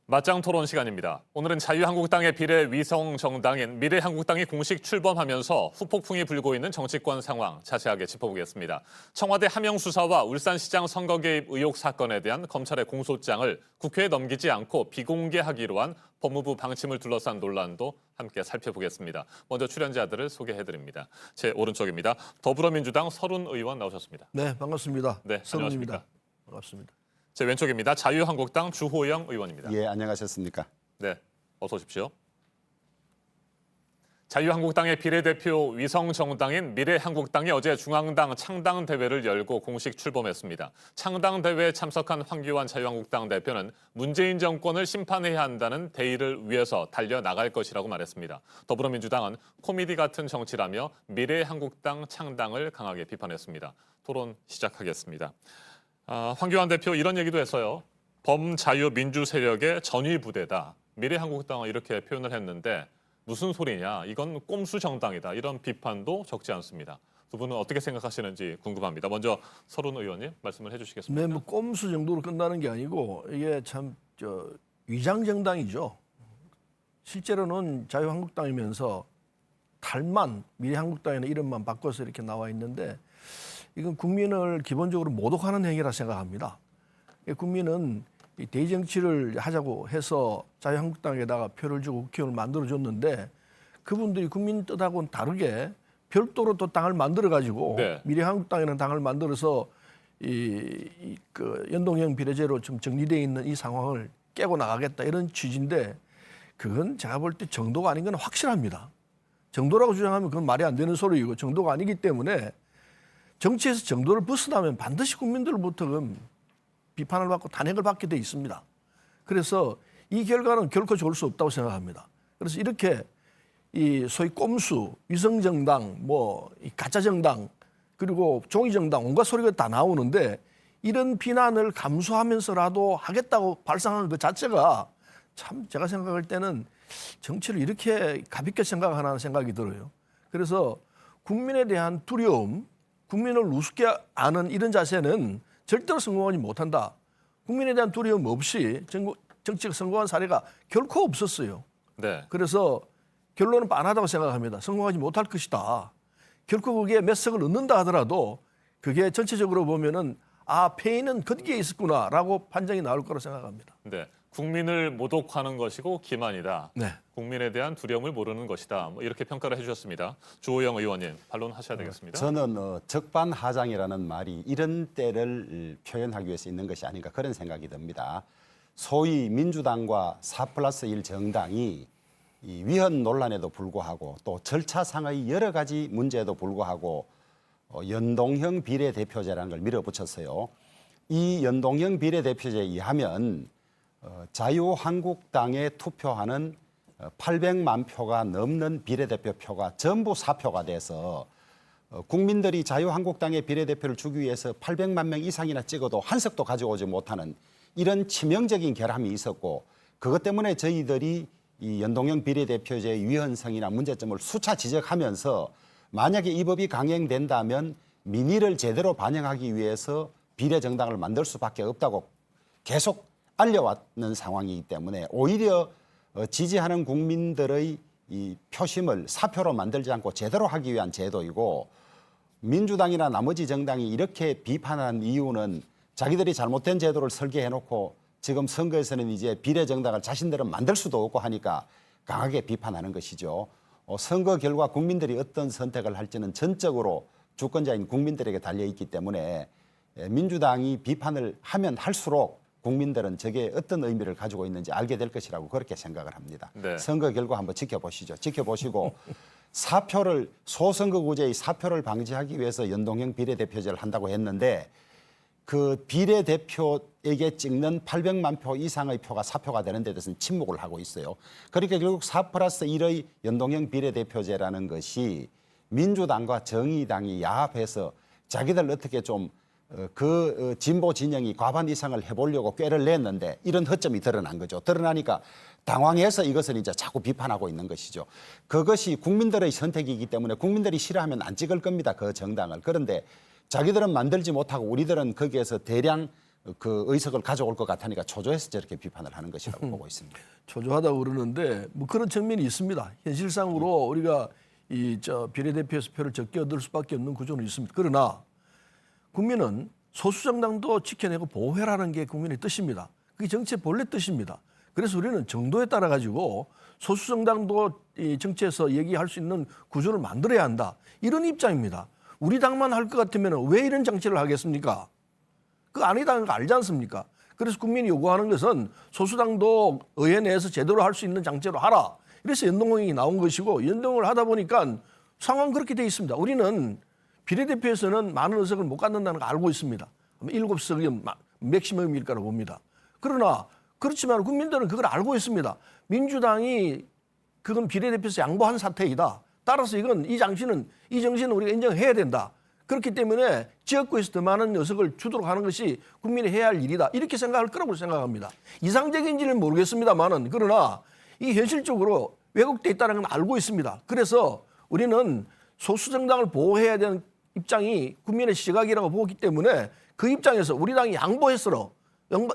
맞짱 토론 시간입니다. 오늘은 자유한국당의 비례 위성 정당인 미래한국당이 공식 출범하면서 후폭풍이 불고 있는 정치권 상황 자세하게 짚어보겠습니다. 청와대 하명 수사와 울산시장 선거 개입 의혹 사건에 대한 검찰의 공소장을 국회에 넘기지 않고 비공개하기로 한 법무부 방침을 둘러싼 논란도 함께 살펴보겠습니다. 먼저 출연자들을 소개해드립니다. 제 오른쪽입니다. 더불어민주당 서른 의원 나오셨습니다. 네, 반갑습니다. 네, 서른입니다. 안녕하십니까? 반갑습니다. 제 왼쪽입니다. 자유한국당 주호영 의원입니다. 예, 안녕하셨습니까? 네, 어서 오십시오. 자유한국당의 비례대표 위성정당인 미래한국당이 어제 중앙당 창당대회를 열고 공식 출범했습니다. 창당대회에 참석한 황교안 자유한국당 대표는 문재인 정권을 심판해야 한다는 대의를 위해서 달려나갈 것이라고 말했습니다. 더불어민주당은 코미디 같은 정치라며 미래한국당 창당을 강하게 비판했습니다. 토론 시작하겠습니다. 황교안 대표 이런 얘기도 했어요. 범자유민주 세력의 전위부대다. 미래한국당은 이렇게 표현을 했는데 무슨 소리냐. 이건 꼼수 정당이다. 이런 비판도 적지 않습니다. 두 분은 어떻게 생각하시는지 궁금합니다. 먼저 서른 의원님 말씀을 해주시겠습니까? 네, 뭐 꼼수 정도로 끝나는 게 아니고 이게 참 위장 정당이죠. 실제로는 자유한국당이면서 탈만 미래한국당이라는 이름만 바꿔서 이렇게 나와 있는데 이건 국민을 기본적으로 모독하는 행위라 생각합니다. 국민은 이 대정치를 하자고 해서 자유한국당에다가 표를 주고 국회의원을 만들어줬는데 그분들이 국민 뜻하고는 다르게 별도로 또 당을 만들어가지고 네. 미래한국당이라는 당을 만들어서 그 연동형 비례제로 좀 정리되어 있는 이 상황을 깨고 나가겠다 이런 취지인데 그건 제가 볼 때 정도가 아닌 건 확실합니다. 정도라고 주장하면 그건 말이 안 되는 소리이고 정도가 아니기 때문에 정치에서 정도를 벗어나면 반드시 국민들로부터 비판을 받고 탄핵을 받게 돼 있습니다. 그래서 이 결과는 결코 좋을 수 없다고 생각합니다. 그래서 이렇게 이 소위 꼼수, 위성정당, 이 가짜정당, 그리고 종이정당 온갖 소리가 다 나오는데 이런 비난을 감수하면서라도 하겠다고 발상한 그 자체가 참 제가 생각할 때는 정치를 이렇게 가볍게 생각하나 생각이 들어요. 그래서 국민에 대한 두려움, 국민을 우습게 아는 이런 자세는 절대로 성공하지 못한다. 국민에 대한 두려움 없이 정치가 성공한 사례가 결코 없었어요. 네. 그래서 결론은 빤하다고 생각합니다. 성공하지 못할 것이다. 결코 그게 몇 석을 얻는다 하더라도 그게 전체적으로 보면은 패인은 거기에 있었구나라고 판정이 나올 거라고 생각합니다. 네. 국민을 모독하는 것이고 기만이다. 네. 국민에 대한 두려움을 모르는 것이다. 이렇게 평가를 해주셨습니다. 주호영 의원님 반론하셔야 되겠습니다. 저는 적반하장이라는 말이 이런 때를 표현하기 위해서 있는 것이 아닌가 그런 생각이 듭니다. 소위 민주당과 4+1 정당이 이 위헌 논란에도 불구하고 또 절차상의 여러 가지 문제에도 불구하고 연동형 비례대표제라는 걸 밀어붙였어요. 이 연동형 비례대표제에 의하면 자유한국당에 투표하는 800만 표가 넘는 비례대표표가 전부 사표가 돼서 국민들이 자유한국당의 비례대표를 주기 위해서 800만 명 이상이나 찍어도 한 석도 가져오지 못하는 이런 치명적인 결함이 있었고 그것 때문에 저희들이 이 연동형 비례대표제의 위헌성이나 문제점을 수차 지적하면서 만약에 이 법이 강행된다면 민의를 제대로 반영하기 위해서 비례정당을 만들 수밖에 없다고 계속 알려왔는 상황이기 때문에 오히려 지지하는 국민들의 이 표심을 사표로 만들지 않고 제대로 하기 위한 제도이고 민주당이나 나머지 정당이 이렇게 비판한 이유는 자기들이 잘못된 제도를 설계해놓고 지금 선거에서는 이제 비례정당을 자신들은 만들 수도 없고 하니까 강하게 비판하는 것이죠. 선거 결과 국민들이 어떤 선택을 할지는 전적으로 주권자인 국민들에게 달려있기 때문에 민주당이 비판을 하면 할수록 국민들은 저게 어떤 의미를 가지고 있는지 알게 될 것이라고 그렇게 생각을 합니다. 네. 선거 결과 한번 지켜보시죠. 지켜보시고 사표를 소선거구제의 사표를 방지하기 위해서 연동형 비례대표제를 한다고 했는데 그 비례대표에게 찍는 800만 표 이상의 표가 사표가 되는 데 대해서는 침묵을 하고 있어요. 그러니까 결국 4+1의 연동형 비례대표제라는 것이 민주당과 정의당이 야합해서 자기들 어떻게 좀 진보 진영이 과반 이상을 해보려고 꾀를 냈는데 이런 허점이 드러난 거죠. 드러나니까 당황해서 이것을 이제 자꾸 비판하고 있는 것이죠. 그것이 국민들의 선택이기 때문에 국민들이 싫어하면 안 찍을 겁니다. 그 정당을. 그런데 자기들은 만들지 못하고 우리들은 거기에서 대량 그 의석을 가져올 것 같으니까 초조해서 저렇게 비판을 하는 것이라고 보고 있습니다. 초조하다고 그러는데 뭐 그런 측면이 있습니다. 현실상으로 우리가 비례대표에서 표를 적게 얻을 수밖에 없는 구조는 있습니다. 그러나 국민은 소수정당도 지켜내고 보호해라는 게 국민의 뜻입니다. 그게 정치의 본래 뜻입니다. 그래서 우리는 정도에 따라 가지고 소수정당도 이 정치에서 얘기할 수 있는 구조를 만들어야 한다. 이런 입장입니다. 우리 당만 할 것 같으면 왜 이런 장치를 하겠습니까? 그거 아니다는 거 알지 않습니까? 그래서 국민이 요구하는 것은 소수당도 의회 내에서 제대로 할 수 있는 장치로 하라. 그래서 연동형이 나온 것이고 연동을 하다 보니까 상황 그렇게 돼 있습니다. 우리는 비례대표에서는 많은 의석을 못 갖는다는 거 알고 있습니다. 7석이 맥시멈일 거라고 봅니다. 그러나 그렇지만 국민들은 그걸 알고 있습니다. 민주당이 그건 비례대표에서 양보한 사태이다. 따라서 이 정신은 우리가 인정해야 된다. 그렇기 때문에 지역구에서 더 많은 의석을 주도록 하는 것이 국민이 해야 할 일이다. 이렇게 생각할 거라고 생각합니다. 이상적인지는 모르겠습니다만은 그러나 이 현실적으로 왜곡돼 있다는 건 알고 있습니다. 그래서 우리는 소수정당을 보호해야 되는 입장이 국민의 시각이라고 보기 때문에 그 입장에서 우리 당이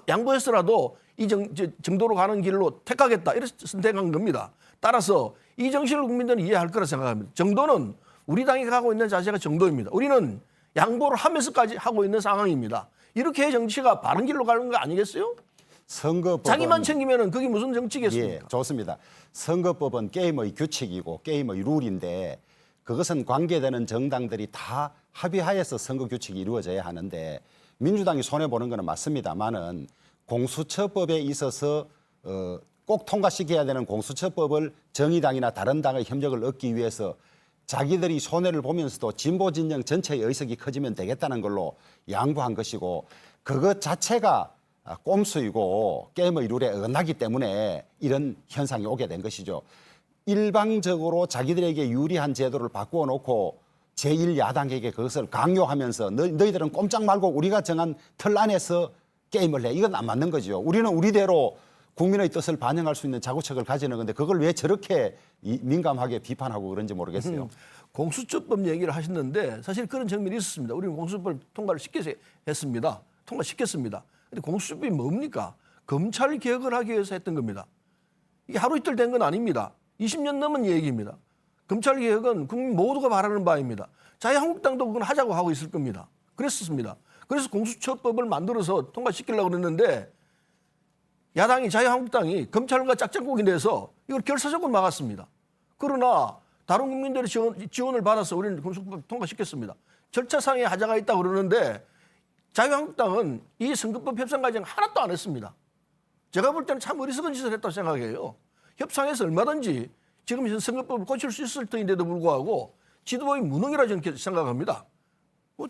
양보했어라도 이 정도로 가는 길로 택하겠다. 이렇게 선택한 겁니다. 따라서 이 정신을 국민들은 이해할 거라 생각합니다. 정도는 우리 당이 가고 있는 자세가 정도입니다. 우리는 양보를 하면서까지 하고 있는 상황입니다. 이렇게 정치가 바른 길로 가는 거 아니겠어요? 선거법은 자기만 챙기면 그게 무슨 정치겠습니까? 예, 좋습니다. 선거법은 게임의 규칙이고 게임의 룰인데 그것은 관계되는 정당들이 다 합의하에서 선거 규칙이 이루어져야 하는데 민주당이 손해보는 것은 맞습니다만은 공수처법에 있어서 꼭 통과시켜야 되는 공수처법을 정의당이나 다른 당의 협력을 얻기 위해서 자기들이 손해를 보면서도 진보 진영 전체의 의석이 커지면 되겠다는 걸로 양보한 것이고 그것 자체가 꼼수이고 게임의 룰에 어긋나기 때문에 이런 현상이 오게 된 것이죠. 일방적으로 자기들에게 유리한 제도를 바꾸어 놓고 제1야당에게 그것을 강요하면서 너희들은 꼼짝 말고 우리가 정한 틀 안에서 게임을 해. 이건 안 맞는 거죠. 우리는 우리대로 국민의 뜻을 반영할 수 있는 자구책을 가지는 건데 그걸 왜 저렇게 민감하게 비판하고 그런지 모르겠어요. 공수처법 얘기를 하셨는데 사실 그런 측면이 있었습니다. 우리는 공수처법 통과를 했습니다. 통과시켰습니다. 근데 공수처법이 뭡니까? 검찰 개혁을 하기 위해서 했던 겁니다. 이게 하루 이틀 된 건 아닙니다. 20년 넘은 얘기입니다. 검찰 개혁은 국민 모두가 바라는 바입니다. 자유한국당도 그건 하자고 하고 있을 겁니다. 그랬었습니다. 그래서 공수처법을 만들어서 통과시키려고 그랬는데 야당이 자유한국당이 검찰과 짝짝꿍이 돼서 이걸 결사적으로 막았습니다. 그러나 다른 국민들의 지원을 받아서 우리는 공수처법 통과시켰습니다. 절차상의 하자가 있다고 그러는데 자유한국당은 이 선거법 협상 과정 하나도 안 했습니다. 제가 볼 때는 참 어리석은 짓을 했다고 생각해요. 협상에서 얼마든지 지금 선거법을 고칠 수 있을 터인데도 불구하고 지도부의 무능이라 저는 생각합니다.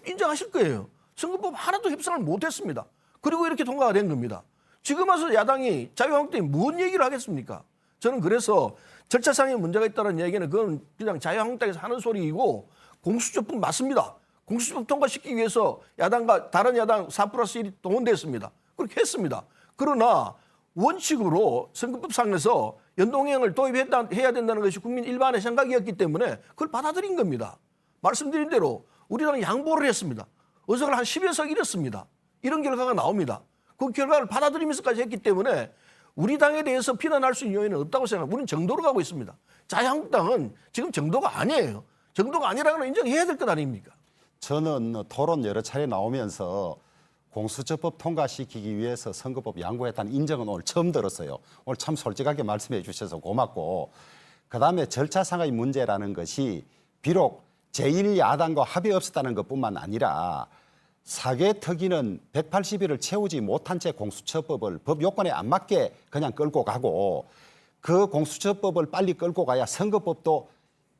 인정하실 거예요. 선거법 하나도 협상을 못했습니다. 그리고 이렇게 통과가 된 겁니다. 지금 와서 야당이 자유한국당이 뭔 얘기를 하겠습니까? 저는 그래서 절차상의 문제가 있다는 얘기는 그건 그냥 자유한국당에서 하는 소리이고 공수처법 맞습니다. 공수처법 통과시키기 위해서 야당과 다른 야당 4+1이 동원됐습니다. 그렇게 했습니다. 그러나 원칙으로 선거법상에서 연동형을 도입해야 된다는 것이 국민 일반의 생각이었기 때문에 그걸 받아들인 겁니다. 말씀드린 대로 우리당은 양보를 했습니다. 의석을 한 10여 석 잃었습니다. 이런 결과가 나옵니다. 그 결과를 받아들이면서까지 했기 때문에 우리 당에 대해서 비난할 수 있는 요인은 없다고 생각합니다. 우리는 정도로 가고 있습니다. 자유한국당은 지금 정도가 아니에요. 정도가 아니라는 걸 인정해야 될 것 아닙니까? 저는 토론 여러 차례 나오면서 공수처법 통과시키기 위해서 선거법 양보했다는 인정은 오늘 처음 들었어요. 오늘 참 솔직하게 말씀해 주셔서 고맙고 그다음에 절차상의 문제라는 것이 비록 제1야당과 합의 없었다는 것뿐만 아니라 사개특위는 180일을 채우지 못한 채 공수처법을 법 요건에 안 맞게 그냥 끌고 가고 그 공수처법을 빨리 끌고 가야 선거법도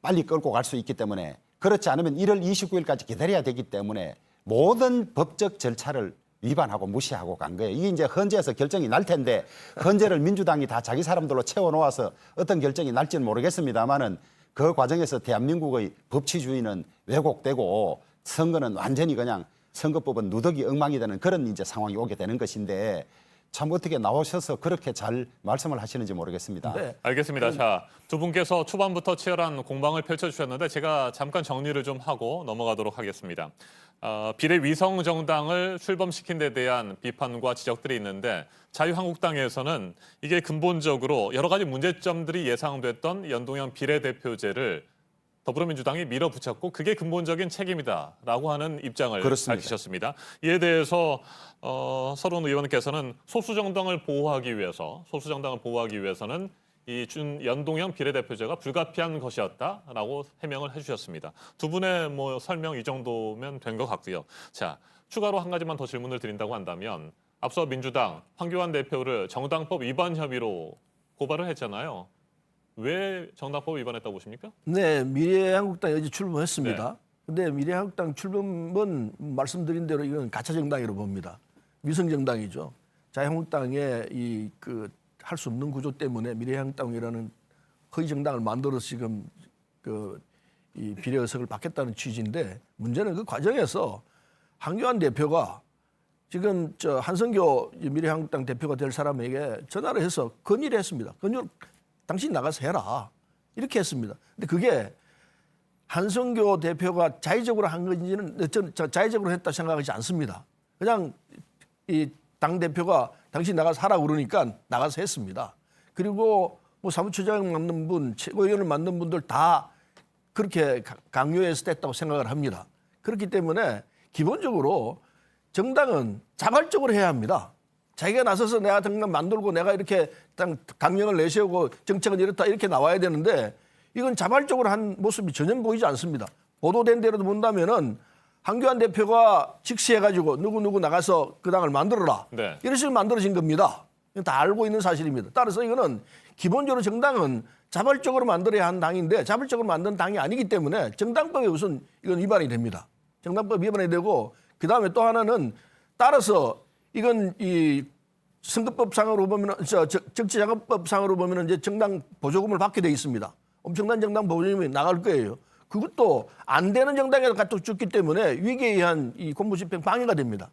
빨리 끌고 갈 수 있기 때문에 그렇지 않으면 1월 29일까지 기다려야 되기 때문에 모든 법적 절차를 위반하고 무시하고 간 거예요. 이게 이제 헌재에서 결정이 날 텐데 헌재를 민주당이 다 자기 사람들로 채워놓아서 어떤 결정이 날지는 모르겠습니다만은 그 과정에서 대한민국의 법치주의는 왜곡되고 선거는 완전히 그냥 선거법은 누더기 엉망이 되는 그런 이제 상황이 오게 되는 것인데 참 어떻게 나오셔서 그렇게 잘 말씀을 하시는지 모르겠습니다. 네. 알겠습니다. 자, 두 분께서 초반부터 치열한 공방을 펼쳐주셨는데 제가 잠깐 정리를 좀 하고 넘어가도록 하겠습니다. 비례위성정당을 출범시킨 데 대한 비판과 지적들이 있는데 자유한국당에서는 이게 근본적으로 여러 가지 문제점들이 예상됐던 연동형 비례대표제를 더불어민주당이 밀어붙였고 그게 근본적인 책임이다라고 하는 입장을 그렇습니다. 밝히셨습니다. 이에 대해서 서른 의원께서는 소수정당을 보호하기 위해서는 이 연동형 비례대표제가 불가피한 것이었다라고 해명을 해주셨습니다. 두 분의 뭐 설명 이 정도면 된 것 같고요. 자, 추가로 한 가지만 더 질문을 드린다고 한다면 앞서 민주당 황교안 대표를 정당법 위반 혐의로 고발을 했잖아요. 왜 정당법 위반했다고 보십니까? 네, 미래한국당 어제 출범했습니다. 네. 근데 미래한국당 출범은 말씀드린 대로 이건 가짜 정당이라고 봅니다. 위성 정당이죠. 자유한국당의 이 그 할 수 없는 구조 때문에 미래한국당이라는 허위 정당을 만들어서 지금 이 비례 의석을 받겠다는 취지인데 문제는 그 과정에서 황교안 대표가 지금 한성교 미래한국당 대표가 될 사람에게 전화를 해서 건의를 했습니다. 건의를 당신 나가서 해라. 이렇게 했습니다. 근데 그게 한성교 대표가 자의적으로 한 건지는 저는 자의적으로 했다 생각하지 않습니다. 그냥 이 당 대표가 당신 나가서 하라고 그러니까 나가서 했습니다. 그리고 뭐 사무처장 맡는 분, 최고위원을 맡는 분들 다 그렇게 강요해서 됐다고 생각을 합니다. 그렇기 때문에 기본적으로 정당은 자발적으로 해야 합니다. 자기가 나서서 내가 정당 만들고 내가 이렇게 강령을 내세우고 정책은 이렇다 이렇게 나와야 되는데 이건 자발적으로 한 모습이 전혀 보이지 않습니다. 보도된 대로 본다면은 황교안 대표가 직시해가지고 누구 나가서 그 당을 만들어라. 네. 이런 식으로 만들어진 겁니다. 이건 다 알고 있는 사실입니다. 따라서 이거는 기본적으로 정당은 자발적으로 만들어야 하는 당인데 자발적으로 만든 당이 아니기 때문에 정당법에 우선 이건 위반이 됩니다. 정당법 위반이 되고 그다음에 또 하나는 따라서 이건 이 선거법상으로 보면 정치자금법상으로 보면 이제 정당 보조금을 받게 돼 있습니다. 엄청난 정당 보조금이 나갈 거예요. 그것도 안 되는 정당에서 갖다 줬기 때문에 위기에 의한 이 공무집행 방해가 됩니다.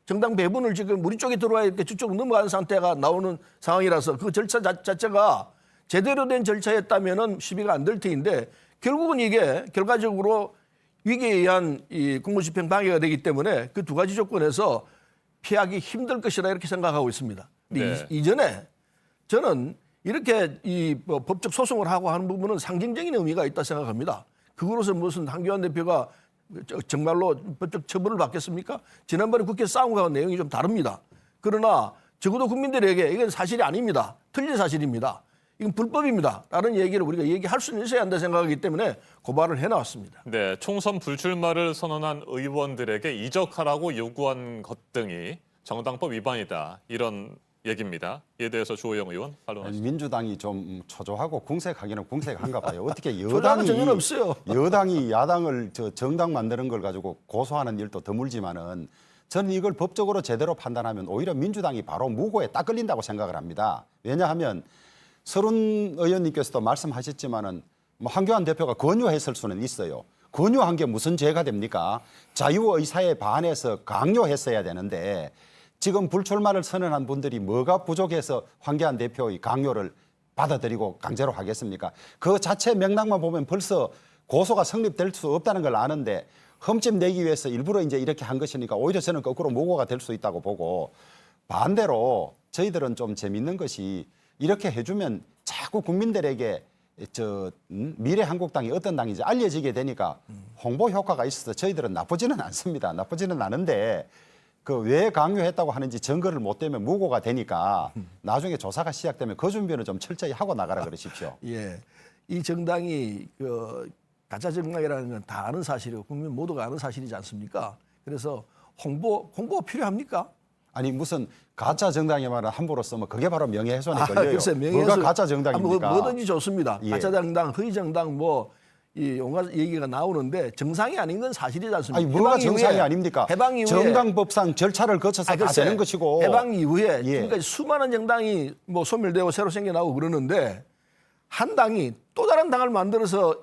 정당 배분을 지금 우리 쪽에 들어와 이렇게 저쪽 넘어가는 상태가 나오는 상황이라서 그 절차 자체가 제대로 된 절차였다면은 시비가 안 될 테인데 결국은 이게 결과적으로 위기에 의한 이 공무집행 방해가 되기 때문에 그 두 가지 조건에서 피하기 힘들 것이라 이렇게 생각하고 있습니다. 근데 네. 이전에 저는 이렇게 이 법적 소송을 하고 하는 부분은 상징적인 의미가 있다 생각합니다. 그거로서 무슨 황교안 대표가 정말로 법적 처벌을 받겠습니까? 지난번에 국회 싸움과 내용이 좀 다릅니다. 그러나 적어도 국민들에게 이건 사실이 아닙니다. 틀린 사실입니다. 이건 불법입니다. 라는 얘기를 우리가 얘기할 수는 있어야 한다 생각하기 때문에 고발을 해나왔습니다. 네, 총선 불출마를 선언한 의원들에게 이적하라고 요구한 것 등이 정당법 위반이다. 이런 얘기입니다. 이에 대해서 주호영 의원 반론하시죠. 민주당이 좀 초조하고 궁색하기는 궁색한가 봐요. 어떻게 초조한 전혀 없어요. 여당이 야당을 정당 만드는 걸 가지고 고소하는 일도 드물지만은 저는 이걸 법적으로 제대로 판단하면 오히려 민주당이 바로 무고에 딱 걸린다고 생각을 합니다. 왜냐하면 서른 의원님께서도 말씀하셨지만은 뭐 황교안 대표가 권유했을 수는 있어요. 권유한 게 무슨 죄가 됩니까? 자유의사에 반해서 강요했어야 되는데 지금 불출마를 선언한 분들이 뭐가 부족해서 황교안 대표의 강요를 받아들이고 강제로 하겠습니까? 그 자체 맥락만 보면 벌써 고소가 성립될 수 없다는 걸 아는데 흠집 내기 위해서 일부러 이제 이렇게 한 것이니까 오히려 저는 거꾸로 무고가 될 수 있다고 보고 반대로 저희들은 좀 재밌는 것이 이렇게 해주면 자꾸 국민들에게 미래한국당이 어떤 당인지 알려지게 되니까 홍보 효과가 있어서 저희들은 나쁘지는 않습니다. 나쁘지는 않은데 그 왜 강요했다고 하는지 증거를 못 대면 무고가 되니까 나중에 조사가 시작되면 그 준비는 좀 철저히 하고 나가라 그러십시오. 예, 이 정당이 가짜 정당이라는 건 다 아는 사실이고 국민 모두가 아는 사실이지 않습니까? 그래서 홍보가 필요합니까? 아니 무슨 가짜 정당의 말은 함부로 쓰면 그게 바로 명예훼손이 걸려요. 글쎄, 뭐가 가짜 정당입니까? 뭐든지 좋습니다. 예. 가짜 정당, 허위 정당 이 온갖 얘기가 나오는데 정상이 아닌 건 사실이지 않습니까? 아니 뭐가 해방 정상이 이후에, 아닙니까? 해방 이후에 정당법상 절차를 거쳐서 다 글쎄, 되는 것이고 해방 이후에 예. 지금까지 수많은 정당이 뭐 소멸되고 새로 생겨나고 그러는데 한 당이 또 다른 당을 만들어서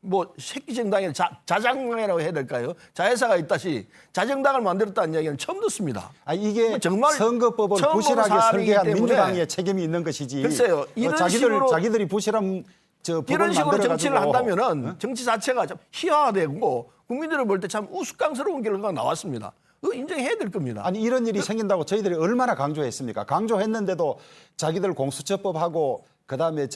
뭐 새끼 정당이나 자장당이라고 해야 될까요? 자회사가 있다시 자정당을 만들었다는 이야기는 처음 듣습니다. 이게 정말 선거법을 처음 보는 부실하게 사안이기 설계한 때문에 민주당의 책임이 있는 것이지. 글쎄요, 이런 식으로 자기들이 부실한 법을 이런 식으로 만들어가지고 정치를 한다면은 정치 자체가 좀 희화되고 국민들을 볼 때 참 우스꽝스러운 결과가 나왔습니다. 그거 인정해야 될 겁니다. 아니 이런 일이 생긴다고 저희들이 얼마나 강조했습니까? 강조했는데도 자기들 공수처법하고 그다음에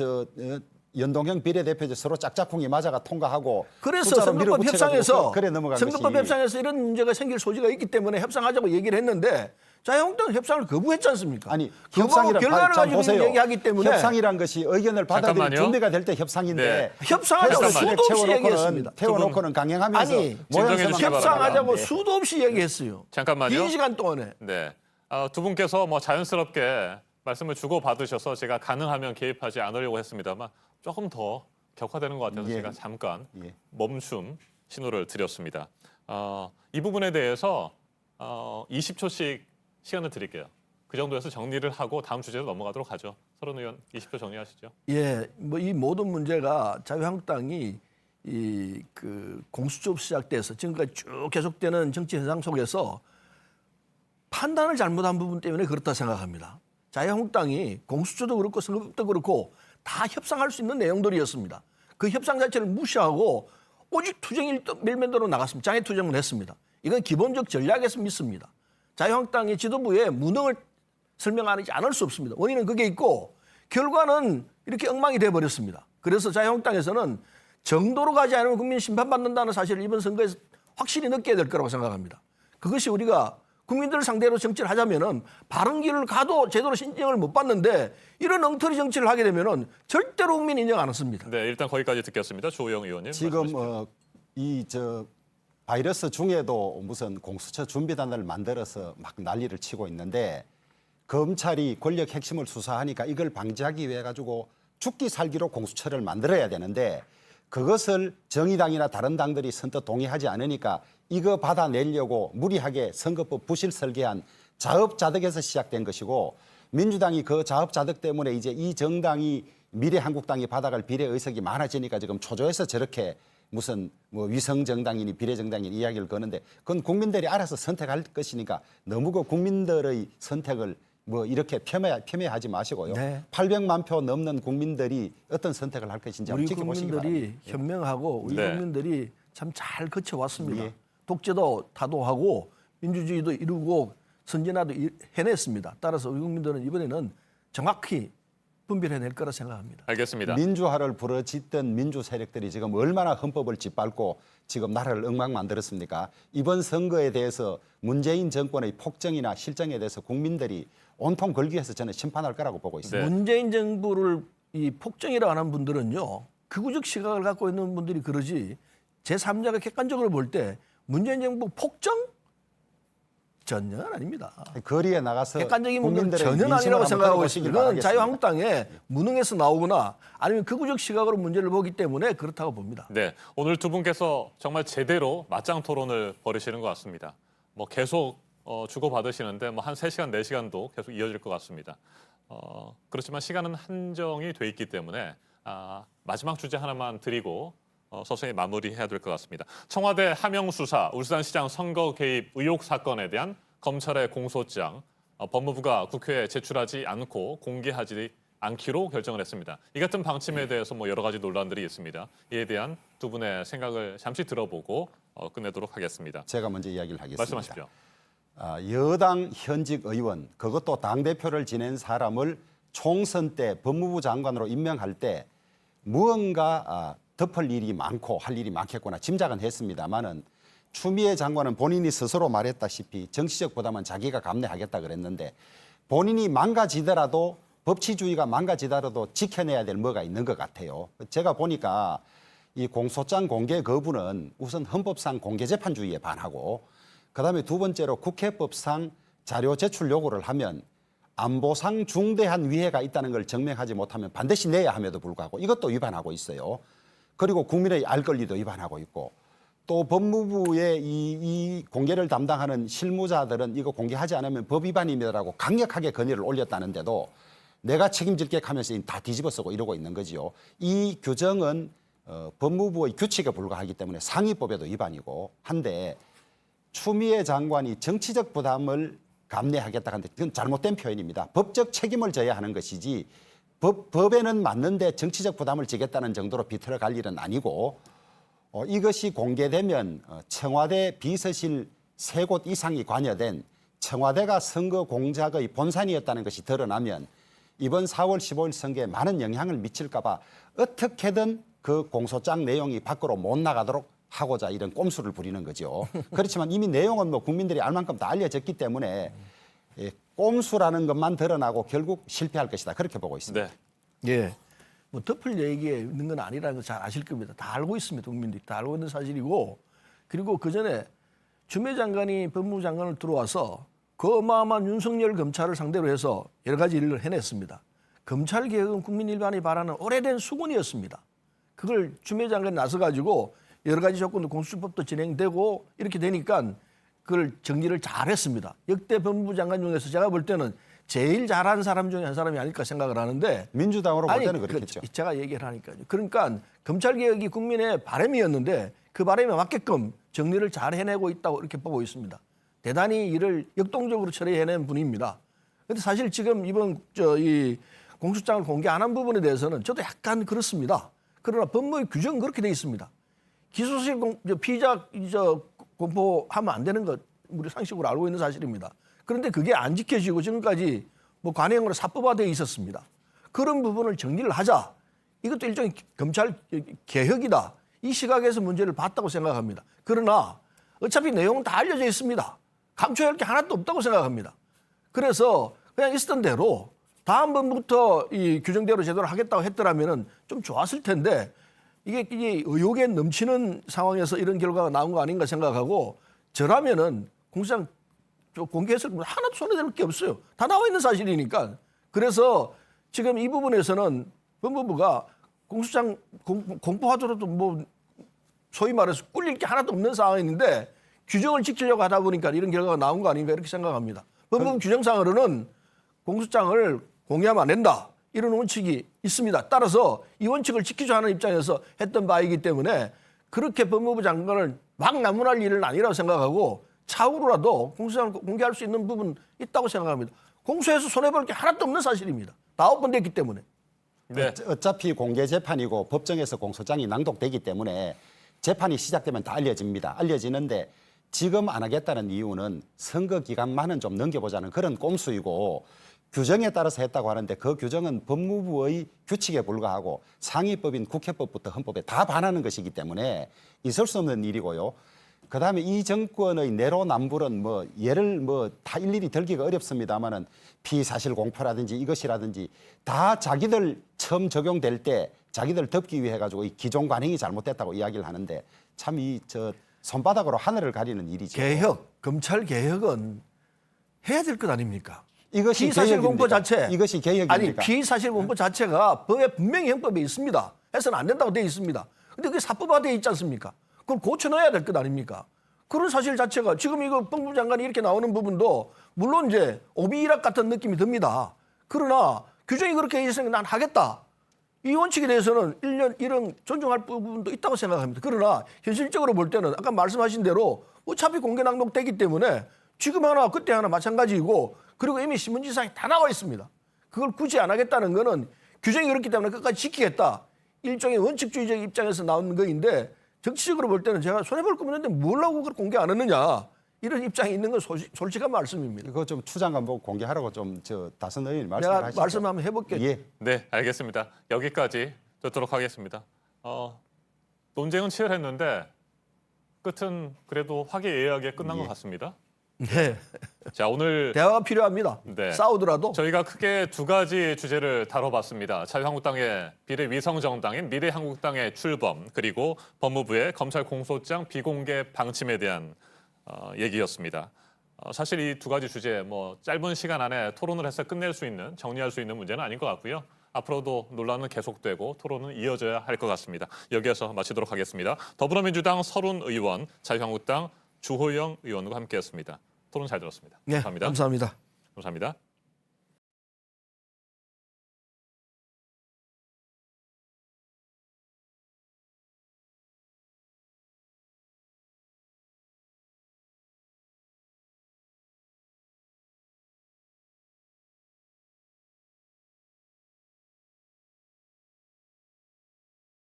연동형 비례대표제 서로 짝짝꿍이 맞아가 통과하고 그래서 숫자로 선거법 밀어붙여가지고 협상에서 그래 넘어간 선거법 것이. 협상에서 이런 문제가 생길 소지가 있기 때문에 협상하자고 얘기를 했는데 자유한국당은 협상을 거부했지 않습니까? 아니 협상이란 협상이란 결과를 가지고 얘기하기 때문에 협상이란 것이 의견을 받아들일 잠깐만요. 준비가 될 때 협상인데 네. 협상하자고 잠깐만요. 수도 없이 얘기했습니다. 태워놓고는 강행하면서 아니, 진정해 모양새만 주시기 협상하자고 바랍니다. 수도 없이 얘기했어요. 잠깐만요. 긴 시간 동안에. 네. 두 분께서 뭐 자연스럽게 말씀을 주고 받으셔서 제가 가능하면 개입하지 않으려고 했습니다만 조금 더 격화되는 것 같아서 예. 제가 잠깐 예. 멈춤 신호를 드렸습니다. 이 부분에 대해서 20초씩 시간을 드릴게요. 그 정도에서 정리를 하고 다음 주제로 넘어가도록 하죠. 서른 의원 20초 정리하시죠. 예, 뭐 이 모든 문제가 자유한국당이 이 그 공수처 시작돼서 지금까지 쭉 계속되는 정치 현상 속에서 판단을 잘못한 부분 때문에 그렇다 생각합니다. 자유한국당이 공수처도 그렇고 선거법도 그렇고 다 협상할 수 있는 내용들이었습니다. 그 협상 자체를 무시하고 오직 투쟁 밀면도로 나갔습니다. 장애 투쟁을 했습니다. 이건 기본적 전략에서 믿습니다. 자유한국당의 지도부의 무능을 설명하지 않을 수 없습니다. 원인은 그게 있고 결과는 이렇게 엉망이 돼버렸습니다. 그래서 자유한국당에서는 정도로 가지 않으면 국민 심판받는다는 사실을 이번 선거에서 확실히 느껴야 될 거라고 생각합니다. 그것이 우리가 국민들을 상대로 정치를 하자면은 바른 길을 가도 제대로 신정을 못 받는데 이런 엉터리 정치를 하게 되면은 절대로 국민 인정 안 했습니다. 네, 일단 거기까지 듣겠습니다. 조호영 의원님. 지금 말씀하십시오. 바이러스 중에도 무슨 공수처 준비단을 만들어서 막 난리를 치고 있는데 검찰이 권력 핵심을 수사하니까 이걸 방지하기 위해 가지고 죽기 살기로 공수처를 만들어야 되는데 그것을 정의당이나 다른 당들이 선뜻 동의하지 않으니까 이거 받아내려고 무리하게 선거법 부실 설계한 자업자득에서 시작된 것이고 민주당이 그 자업자득 때문에 이제 이 정당이 미래한국당이 받아갈 비례의석이 많아지니까 지금 초조해서 저렇게 무슨 뭐 위성정당이니 비례정당이니 이야기를 거는데 그건 국민들이 알아서 선택할 것이니까 너무 그 국민들의 선택을 뭐 이렇게 폄훼하지 마시고요. 네. 800만 표 넘는 국민들이 어떤 선택을 할 것인지 한번 우리 지켜보시기 국민들이 바랍니다. 현명하고 우리 네. 국민들이 참 잘 거쳐왔습니다. 예. 독재도 타도하고 민주주의도 이루고 선진화도 해냈습니다. 따라서 우리 국민들은 이번에는 정확히 분별해낼 거라 생각합니다. 알겠습니다. 민주화를 부르짖던 민주 세력들이 지금 얼마나 헌법을 짓밟고 지금 나라를 엉망 만들었습니까? 이번 선거에 대해서 문재인 정권의 폭정이나 실정에 대해서 국민들이 온통 걸기 위해서 저는 심판할 거라고 보고 있습니다. 네. 문재인 정부를 이 폭정이라고 하는 분들은요. 극우적 시각을 갖고 있는 분들이 그러지 제3자가 객관적으로 볼 때 문재인 정부 폭정? 전혀 아닙니다. 거리에 나가서 객관적인 분들은 국민들의 전혀 민심을 아니라고 한번 생각하고 들어보시길 있습니다. 이건 바라겠습니다. 자유한국당의 무능에서 나오거나 아니면 극우적 시각으로 문제를 보기 때문에 그렇다고 봅니다. 네, 오늘 두 분께서 정말 제대로 맞짱 토론을 벌이시는 것 같습니다. 뭐 계속 주고 받으시는데 뭐 한 3시간, 4시간도 계속 이어질 것 같습니다. 그렇지만 시간은 한정이 돼 있기 때문에 마지막 주제 하나만 드리고 서서히 마무리해야 될 것 같습니다. 청와대 하명수사 울산시장 선거 개입 의혹 사건에 대한 검찰의 공소장 법무부가 국회에 제출하지 않고 공개하지 않기로 결정을 했습니다. 이 같은 방침에 대해서 뭐 여러 가지 논란들이 있습니다. 이에 대한 두 분의 생각을 잠시 들어보고 끝내도록 하겠습니다. 제가 먼저 이야기를 하겠습니다. 말씀하십시오. 여당 현직 의원 그것도 당대표를 지낸 사람을 총선 때 법무부 장관으로 임명할 때 무언가 덮을 일이 많고 할 일이 많겠구나 짐작은 했습니다만은 추미애 장관은 본인이 스스로 말했다시피 정치적 부담은 자기가 감내하겠다 그랬는데 본인이 망가지더라도 법치주의가 망가지더라도 지켜내야 될 뭐가 있는 것 같아요. 제가 보니까 이 공소장 공개 거부는 우선 헌법상 공개재판주의에 반하고 그다음에 두 번째로 국회법상 자료 제출 요구를 하면 안보상 중대한 위해가 있다는 걸 증명하지 못하면 반드시 내야 함에도 불구하고 이것도 위반하고 있어요. 그리고 국민의 알 권리도 위반하고 있고 또 법무부의 이 공개를 담당하는 실무자들은 이거 공개하지 않으면 법 위반입니다라고 강력하게 건의를 올렸다는데도 내가 책임질게 하면서 다 뒤집어 쓰고 이러고 있는 거지요. 이 규정은 법무부의 규칙에 불과하기 때문에 상위법에도 위반이고 한데 추미애 장관이 정치적 부담을 감내하겠다 하는데 그건 잘못된 표현입니다. 법적 책임을 져야 하는 것이지 법에는 맞는데 정치적 부담을 지겠다는 정도로 비틀어 갈 일은 아니고 이것이 공개되면 청와대 비서실 3곳 이상이 관여된 청와대가 선거 공작의 본산이었다는 것이 드러나면 이번 4월 15일 선거에 많은 영향을 미칠까 봐 어떻게든 그 공소장 내용이 밖으로 못 나가도록 하고자 이런 꼼수를 부리는 거죠. 그렇지만 이미 내용은 뭐 국민들이 알 만큼 다 알려졌기 때문에 꼼수라는 것만 드러나고 결국 실패할 것이다. 그렇게 보고 있습니다. 네. 예. 뭐 덮을 얘기에 있는 건 아니라는 거 잘 아실 겁니다. 다 알고 있습니다. 국민들이 다 알고 있는 사실이고 그리고 그 전에 추미애 장관이 법무부 장관을 들어와서 그 어마어마한 윤석열 검찰을 상대로 해서 여러 가지 일을 해냈습니다. 검찰 개혁은 국민 일반이 바라는 오래된 수군이었습니다. 그걸 추미애 장관이 나서가지고 여러 가지 조건도 공수처법도 진행되고 이렇게 되니까 그걸 정리를 잘했습니다. 역대 법무부 장관 중에서 제가 볼 때는 제일 잘한 사람 중에 한 사람이 아닐까 생각을 하는데 민주당으로 볼 때는 그렇겠죠. 제가 얘기를 하니까요. 그러니까 검찰개혁이 국민의 바람이었는데 그 바람에 맞게끔 정리를 잘 해내고 있다고 이렇게 보고 있습니다. 대단히 일을 역동적으로 처리해낸 분입니다. 그런데 사실 지금 이번 이 공소장을 공개 안 한 부분에 대해서는 저도 약간 그렇습니다. 그러나 법무의 규정은 그렇게 돼 있습니다. 기소실 피의자 공포하면 안 되는 것 우리 상식으로 알고 있는 사실입니다. 그런데 그게 안 지켜지고 지금까지 뭐 관행으로 사법화되어 있었습니다. 그런 부분을 정리를 하자. 이것도 일종의 검찰 개혁이다. 이 시각에서 문제를 봤다고 생각합니다. 그러나 어차피 내용은 다 알려져 있습니다. 감춰야 할 게 하나도 없다고 생각합니다. 그래서 그냥 있었던 대로 다음번부터 이 규정대로 제대로 하겠다고 했더라면 좀 좋았을 텐데 이게 의혹에 넘치는 상황에서 이런 결과가 나온 거 아닌가 생각하고 저라면은 공소장 공개해서 하나도 손해될 게 없어요. 다 나와 있는 사실이니까. 그래서 지금 이 부분에서는 법무부가 공소장 공포하더라도 뭐 소위 말해서 꿀릴 게 하나도 없는 상황인데 규정을 지키려고 하다 보니까 이런 결과가 나온 거 아닌가 이렇게 생각합니다. 법무부 규정상으로는 공소장을 공개하면 안 된다. 이런 원칙이 있습니다. 따라서 이 원칙을 지키자 하는 입장에서 했던 바이기 때문에 그렇게 법무부 장관을 막 나무랄 일은 아니라고 생각하고 차후로라도 공소장을 공개할 수 있는 부분 있다고 생각합니다. 공소해서 손해볼 게 하나도 없는 사실입니다. 다 오픈됐기 때문에. 네. 어차피 공개 재판이고 법정에서 공소장이 낭독되기 때문에 재판이 시작되면 다 알려집니다. 알려지는데 지금 안 하겠다는 이유는 선거 기간만은 좀 넘겨보자는 그런 꼼수이고 규정에 따라서 했다고 하는데 그 규정은 법무부의 규칙에 불과하고 상위법인 국회법부터 헌법에 다 반하는 것이기 때문에 있을 수 없는 일이고요. 그다음에 이 정권의 내로남불은 뭐 예를 뭐 다 일일이 들기가 어렵습니다만은 피사실 공표라든지 이것이라든지 다 자기들 처음 적용될 때 자기들 덮기 위해 가지고 이 기존 관행이 잘못됐다고 이야기를 하는데 참 이 손바닥으로 하늘을 가리는 일이죠. 개혁, 검찰 개혁은 해야 될 것 아닙니까? 이것이 피의사실 개혁입니까? 공포 자체. 이것이 개혁입니까? 아니, 피의사실 공포 자체가 법에 분명히 형법에 있습니다. 해서는 안 된다고 되어 있습니다. 근데 그게 사법화되어 있지 않습니까? 그걸 고쳐 넣어야 될 것 아닙니까? 그런 사실 자체가 지금 이거 법무부 장관이 이렇게 나오는 부분도 물론 이제 오비락 같은 느낌이 듭니다. 그러나 규정이 그렇게 있으니까 난 하겠다. 이 원칙에 대해서는 1년 1은 존중할 부분도 있다고 생각합니다. 그러나 현실적으로 볼 때는 아까 말씀하신 대로 어차피 공개 낭독되기 때문에 지금 하나 그때 하나 마찬가지이고 그리고 이미 신문지상에 다 나와 있습니다. 그걸 굳이 안 하겠다는 거는 규정이 그렇기 때문에 끝까지 지키겠다. 일종의 원칙주의적 입장에서 나온 거인데 정치적으로 볼 때는 제가 손해볼 거 없는데 뭘 하고 그걸 공개 안 했느냐. 이런 입장이 있는 건 솔직한 말씀입니다. 이거 좀 추장관 보고 공개하라고 좀 다선 의원님 말씀을 내가 하시죠. 말씀 한번 해볼게요. 예. 네, 알겠습니다. 여기까지 듣도록 하겠습니다. 논쟁은 치열했는데 끝은 그래도 화기애애하게 끝난 것 같습니다. 네. 자, 오늘 대화가 필요합니다. 네. 싸우더라도. 저희가 크게 두 가지 주제를 다뤄봤습니다. 자유한국당의 비례위성정당인 미래한국당의 출범, 그리고 법무부의 검찰 공소장 비공개 방침에 대한 얘기였습니다. 사실 이 두 가지 주제 뭐 짧은 시간 안에 토론을 해서 끝낼 수 있는, 정리할 수 있는 문제는 아닌 것 같고요. 앞으로도 논란은 계속되고 토론은 이어져야 할 것 같습니다. 여기에서 마치도록 하겠습니다. 더불어민주당 서른 의원, 자유한국당 주호영 의원과 함께했습니다. 토론 잘 들었습니다. 네, 감사합니다. 감사합니다. 감사합니다.